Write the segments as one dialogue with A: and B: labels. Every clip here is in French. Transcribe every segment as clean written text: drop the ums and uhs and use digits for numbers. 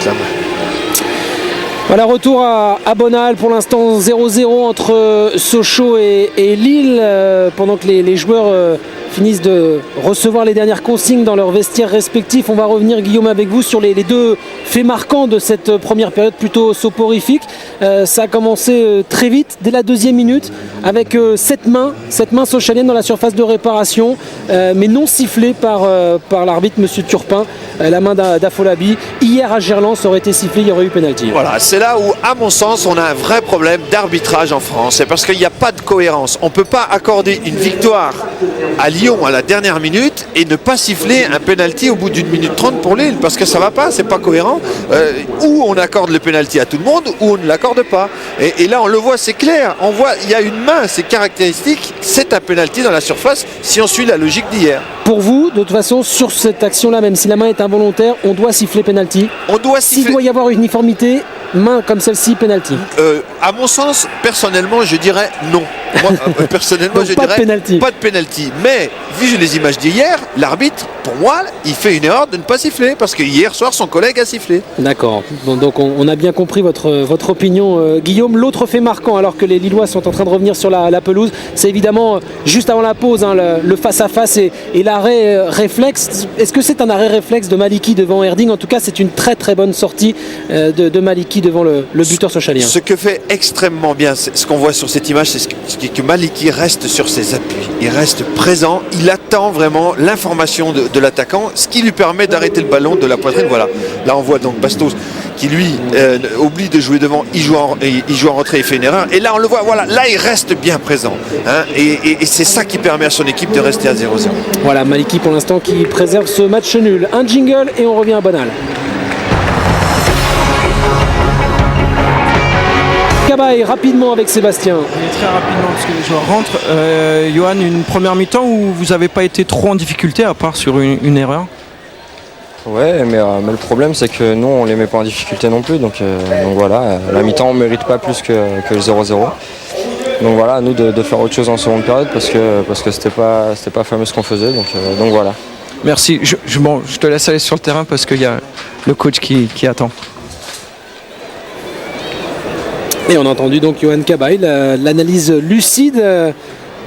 A: réclame.
B: Voilà, retour à Bonal pour l'instant 0-0 entre Sochaux et Lille pendant que les joueurs finissent de recevoir les dernières consignes dans leurs vestiaires respectifs. On va revenir, Guillaume, avec vous sur les deux faits marquants de cette première période plutôt soporifique. Ça a commencé très vite, dès la deuxième minute, avec cette main sochalienne dans la surface de réparation, mais non sifflée par l'arbitre, M. Turpin, la main d'Afolabi. Hier à Gerland, ça aurait été sifflé, il y aurait eu pénalty.
A: Voilà, c'est là où, à mon sens, on a un vrai problème d'arbitrage en France. C'est parce qu'il n'y a pas de cohérence. On ne peut pas accorder une victoire à Lyon à la dernière minute et ne pas siffler un pénalty au bout d'une minute 30 pour Lille, parce que ça ne va pas, c'est pas cohérent. Ou on accorde le pénalty à tout le monde, ou on ne l'accorde pas. Et là, on le voit, c'est clair. On voit, il y a une main, c'est caractéristique, c'est un pénalty dans la surface si on suit la logique d'hier.
B: Pour vous, de toute façon, sur cette action-là, même si la main est involontaire, on doit siffler pénalty.
A: On doit siffler.
B: S'il doit y avoir une uniformité, main comme celle-ci, pénalty.
A: À mon sens, personnellement, je dirais non. Moi, personnellement, je dirais pas de pénalty. Mais, vu les images d'hier, l'arbitre, pour moi, il fait une erreur de ne pas siffler, parce que hier soir, son collègue a sifflé.
B: D'accord. Donc on a bien compris votre opinion, Guillaume. L'autre fait marquant, alors que les Lillois sont en train de revenir sur la pelouse, c'est évidemment juste avant la pause, hein, le face-à-face et l'arrêt réflexe. Est-ce que c'est un arrêt réflexe de Maliki devant Erding? En tout cas, c'est une très très bonne sortie de Maliki devant le buteur sochalien.
A: Ce que fait extrêmement bien, ce qu'on voit sur cette image, c'est que Maliki reste sur ses appuis. Il reste présent, il attend vraiment l'information de l'attaquant, ce qui lui permet d'arrêter le ballon de la poitrine. Voilà. Là, on voit donc Bastos qui, lui, oublie de jouer devant, il joue en retrait, il fait une erreur. Et là, on le voit, voilà, là, il reste bien présent. Hein, et c'est ça qui permet à son équipe de rester à 0-0.
B: Voilà, Maliki, pour l'instant, qui préserve ce match nul. Un jingle et on revient à Bonal. Cabaye, rapidement avec Sébastien.
C: Et très rapidement parce que les joueurs rentrent. Johan, une première mi-temps où vous n'avez pas été trop en difficulté à part sur une erreur?
D: Ouais, mais le problème c'est que nous on les met pas en difficulté non plus, donc voilà, la mi-temps on mérite pas plus que le 0-0. Donc voilà, à nous de faire autre chose en seconde période parce que c'était pas fameux ce qu'on faisait, donc voilà.
C: Merci, je te laisse aller sur le terrain parce qu'il y a le coach qui attend.
B: Et on a entendu donc Johan Cabaye, l'analyse lucide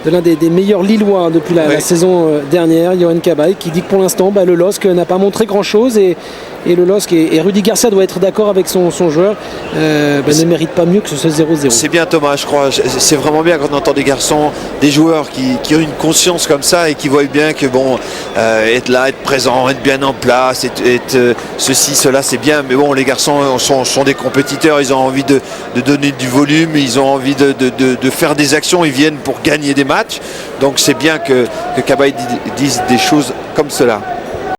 B: de l'un des meilleurs Lillois depuis la saison dernière, Johan Cabaye, qui dit que pour l'instant le LOSC n'a pas montré grand chose et le LOSC et Rudy Garcia doit être d'accord avec son joueur, ne mérite pas mieux que ce 0-0.
A: C'est bien Thomas, je crois, c'est vraiment bien quand on entend des garçons, des joueurs qui ont une conscience comme ça et qui voient bien que être là, être présent, être bien en place, être ceci, cela, c'est bien, mais bon, les garçons sont des compétiteurs, ils ont envie de donner du volume, ils ont envie de faire des actions, ils viennent pour gagner des matchs, donc c'est bien que Cabaye dise des choses comme cela.